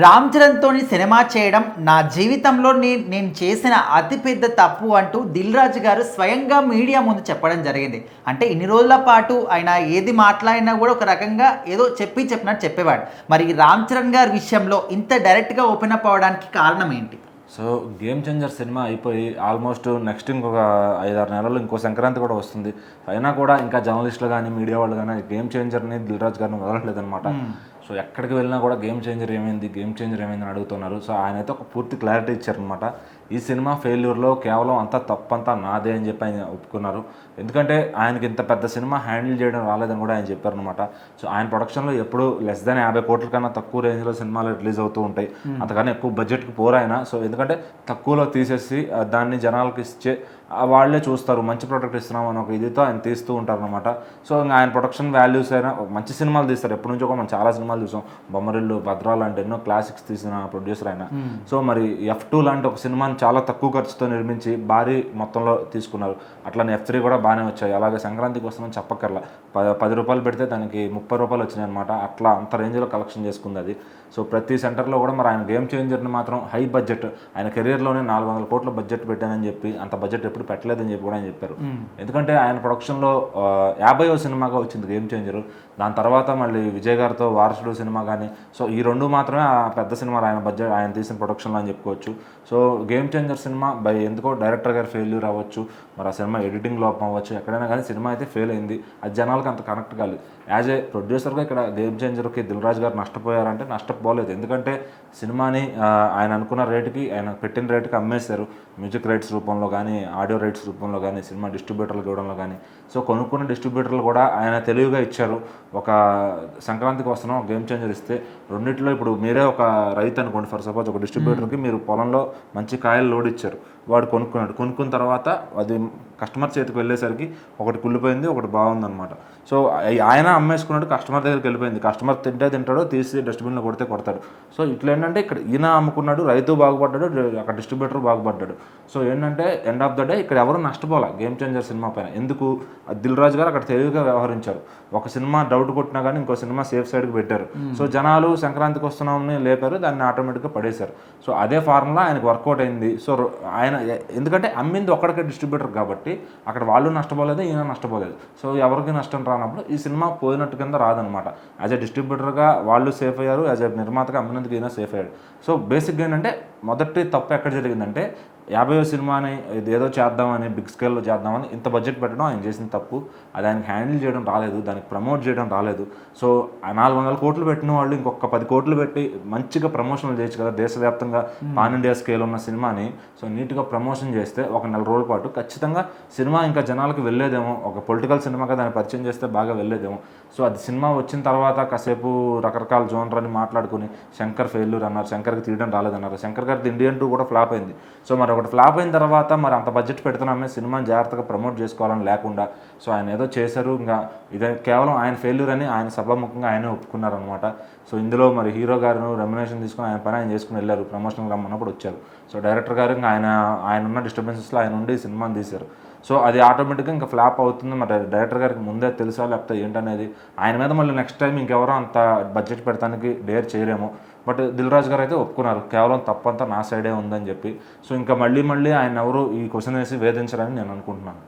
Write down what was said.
Ram చరణ్‌తోని cinema చేయడం నా జీవితంలో నేను చేసిన అతిపెద్ద తప్పు అంటూ దిల్ రాజు గారు స్వయంగా మీడియా ముందు చెప్పడం జరిగింది. అంటే ఇన్ని రోజుల పాటు ఆయన ఏది మాట్లాడినా కూడా ఒక రకంగా ఏదో చెప్పినట్టు చెప్పేవాడు. మరి రామ్ చరణ్ గారి విషయంలో ఇంత డైరెక్ట్‌గా ఓపెన్ అప్ అవ్వడానికి కారణం ఏంటి? సో 'గేమ్ చేంజర్' సినిమా అయిపోయి ఆల్మోస్ట్ నెక్స్ట్ ఇంకొక 5, 6 నెలల్లో ఇంకో సంక్రాంతి కూడా వస్తుంది. అయినా కూడా ఇంకా జర్నలిస్టులు కానీ, మీడియా వాళ్ళు కానీ 'గేమ్ చేంజర్'ని దిల్ రాజు గారిని వదలట్లేదనమాట. సో ఎక్కడికి వెళ్ళినా కూడా గేమ్ చేంజర్ ఏమైంది అని అడుగుతున్నారు. సో ఆయన అయితే ఒక పూర్తి క్లారిటీ ఇచ్చారనమాట. ఈ సినిమా ఫెయిల్యూర్లో కేవలం అంతా తప్పంతా నాదే అని చెప్పి ఆయన ఒప్పుకున్నారు. ఎందుకంటే ఆయనకి ఇంత పెద్ద సినిమా హ్యాండిల్ చేయడం రాలేదని కూడా ఆయన చెప్పారనమాట. సో ఆయన ప్రొడక్షన్లో ఎప్పుడు లెస్ దాన్ 50 కోట్ల కన్నా తక్కువ రేంజ్లో సినిమాలు రిలీజ్ అవుతూ ఉంటాయి. అంతకన్నా ఎక్కువ బడ్జెట్కి పోరాయన. సో ఎందుకంటే తక్కువలో తీసేసి దాన్ని జనాలకు ఇచ్చే వాళ్ళే చూస్తారు, మంచి ప్రోడక్ట్ ఇస్తున్నాం అని ఒక ఇదితో ఆయన తీస్తూ ఉంటారనమాట. సో ఇంకా ఆయన ప్రొడక్షన్ వాల్యూస్ అయినా మంచి సినిమాలు తీస్తారు. ఎప్పటి నుంచో మనం చాలా సినిమాలు చూసాం. బొమ్మరిల్లు, భద్రా లాంటి ఎన్నో క్లాసిక్స్ తీసిన ప్రొడ్యూసర్ ఆయన. సో మరి F2 లాంటి ఒక సినిమాని చాలా తక్కువ ఖర్చుతో నిర్మించి భారీ మొత్తంలో తీసుకున్నారు. అట్లానే F3 కూడా బాగానే వచ్చాయి. అలాగే సంక్రాంతికి వస్తుందని చెప్పక్కర్లా. 10 రూపాయలు పెడితే దానికి 30 రూపాయలు వచ్చినాయి అనమాట. అట్లా అంత రేంజ్లో కలెక్షన్ చేసుకుంది అది. సో ప్రతి సెంటర్లో కూడా మరి ఆయన గేమ్ చేంజర్ని మాత్రం హై బడ్జెట్, ఆయన కెరీర్లోనే 400 కోట్ల బడ్జెట్ పెట్టానని చెప్పి అంత బడ్జెట్ ఎప్పుడు పెట్టలేదని చెప్పి కూడా ఆయన చెప్పారు. ఎందుకంటే ఆయన ప్రొడక్షన్లో 50వ సినిమాగా వచ్చింది గేమ్ చేంజర్. దాని తర్వాత మళ్ళీ విజయ్ గారితో వారసుడు సినిమా కానీ, సో ఈ రెండు మాత్రమే ఆ పెద్ద సినిమాలు ఆయన తీసిన ప్రొడక్షన్లో అని చెప్పుకోవచ్చు. సో గేమ్ చేంజర్ సినిమా ఎందుకో డైరెక్టర్ గారు ఫెయిల్యూర్ అవ్వచ్చు, మరి ఆ సినిమా ఎడిటింగ్ లోపం అవ్వచ్చు, ఎక్కడైనా కానీ సినిమా అయితే ఫెయిల్ అయింది. అది జనాలకు అంత కనెక్ట్ కాలేదు. యాజ్ ఏ ప్రొడ్యూసర్గా ఇక్కడ గేమ్ చేంజర్కి దిల్ రాజు గారు నష్టపోయారంటే నష్టపోలేదు. ఎందుకంటే సినిమాని ఆయన అనుకున్న రేటుకి, ఆయన పెట్టిన రేటుకి అమ్మేశారు. మ్యూజిక్ రైట్స్ రూపంలో కానీ, ఆడియో రైట్స్ రూపంలో కానీ, సినిమా డిస్ట్రిబ్యూటర్లకు ఇవ్వడంలో కానీ. సో కొనుక్కున్న డిస్ట్రిబ్యూటర్లు కూడా ఆయన తెలివిగా ఇచ్చారు. ఒక సంక్రాంతికి వస్తున్నాం గేమ్ చేంజర్ ఇస్తే రెండింటిలో ఇప్పుడు మీరే ఒక రైతు అనుకోండి, ఫర్ సపోజ్ ఒక డిస్ట్రిబ్యూటర్కి మీరు పొలంలో మంచి కాయలు లోడ్ ఇచ్చారు. వాడు కొనుక్కున్న తర్వాత అది కస్టమర్ చేతికి వెళ్ళేసరికి ఒకటి కుళ్ళిపోయింది, ఒకటి బాగుందనమాట. సో ఆయన అమ్మేసుకున్నట్టు కస్టమర్ దగ్గరికి వెళ్ళిపోయింది. కస్టమర్ తింటాడో తీసి డస్ట్బిన్లో కొడతాడు. సో ఇట్లా ఏంటంటే ఇక్కడ ఈయన అమ్ముకున్నాడు, రైతు బాగుపడ్డాడు, అక్కడ డిస్ట్రిబ్యూటర్ బాగుపడ్డాడు. సో ఏంటంటే ఎండ్ ఆఫ్ ద డే ఇక్కడ ఎవరు నష్టపోలే గేమ్ చేంజర్ సినిమా పైన. ఎందుకు దిల్ రాజు గారు అక్కడ తెలివిగా వ్యవహరించారు. ఒక సినిమా డౌట్ కొట్టినా కానీ ఇంకో సినిమా సేఫ్ సైడ్కి పెట్టారు. సో జనాలు సంక్రాంతికి వస్తున్నామని లేపారు, దాన్ని ఆటోమేటిక్గా పడేశారు. సో అదే ఫార్ములా ఆయనకు వర్కౌట్ అయింది. సో ఆయన ఎందుకంటే అమ్మింది ఒక్కడికే డిస్ట్రిబ్యూటర్ కాబట్టి అక్కడ వాళ్ళు నష్టపోలేదు, ఈయన నష్టపోలేదు. సో ఎవరికి నష్టం రానప్పుడు ఈ సినిమా పోయినట్టు కింద రాదనమాట. యాజ్ ఎ డిస్ట్రిబ్యూటర్గా వాళ్ళు సేఫ్ అయ్యారు, యాజ్ ఎ నిర్మాతగా అమ్మినందుకు ఈయన సేఫ్ అయ్యాడు. సో బేసిక్గా ఏంటంటే మొదటి తప్పు ఎక్కడ జరిగిందంటే 50వ సినిమాని ఏదో చేద్దామని, బిగ్ స్కేల్లో చేద్దామని ఇంత బడ్జెట్ పెట్టడం ఆయన చేసిన తప్పు. అది ఆయనకి హ్యాండిల్ చేయడం రాలేదు, దానికి ప్రమోట్ చేయడం రాలేదు. సో 400 కోట్లు పెట్టిన వాళ్ళు ఇంకొక 10 కోట్లు పెట్టి మంచిగా ప్రమోషన్లు చేయొచ్చు కదా. దేశవ్యాప్తంగా పాన్ ఇండియా స్కేల్ ఉన్న సినిమాని సో నీట్గా ప్రమోషన్ చేస్తే ఒక 4 రోజుల పాటు ఖచ్చితంగా సినిమా ఇంకా జనాలకు వెళ్ళేదేమో. ఒక పొలిటికల్ సినిమాగా దాన్ని పరిచయం చేస్తే బాగా వెళ్ళేదేమో. సో అది సినిమా వచ్చిన తర్వాత కాసేపు రకరకాల జోనర్ అని మాట్లాడుకుని శంకర్ ఫెయిల్యూర్ అన్నారు, శంకర్కి తీయడం రాలేదన్నారు. శంకర్ గారిది ఇండియన్ 2 కూడా ఫ్లాప్ అయింది. సో మరి ఒకటి ఫ్లాప్ అయిన తర్వాత మరి అంత బడ్జెట్ పెడుతున్నామే, సినిమాని జాగ్రత్తగా ప్రమోట్ చేసుకోవాలని లేకుండా సో ఆయన ఏదో చేశారు. ఇంకా ఇదే కేవలం ఆయన ఫెయిల్యూర్ అని ఆయన సభాముఖంగా ఆయనే ఒప్పుకున్నారనమాట. సో ఇందులో మరి హీరో గారు రెమ్యునేషన్ తీసుకుని ఆయన పని ఆయన చేసుకుని వెళ్ళారు. ప్రమోషన్కి రమ్మన్నప్పుడు వచ్చారు. సో డైరెక్టర్ గారు ఇంకా ఆయన ఉన్న డిస్టర్బెన్సెస్లో ఆయన ఉండి సినిమాని తీశారు. సో అది ఆటోమేటిక్గా ఇంకా ఫ్లాప్ అవుతుంది. మరి డైరెక్టర్ గారికి ముందే తెలుసా లేకపోతే ఏంటనేది ఆయన మీద మళ్ళీ నెక్స్ట్ టైం ఇంకెవరో అంత budget పెడతానికి dare చేయరేమో. But Dil Raju గారు అయితే ఒప్పుకున్నారు, కేవలం తప్పంతా నా సైడే ఉందని చెప్పి. సో ఇంకా మళ్ళీ ఆయన ఎవరు ఈ క్వశ్చన్ వేసి వేధించారని నేను అనుకుంటున్నాను.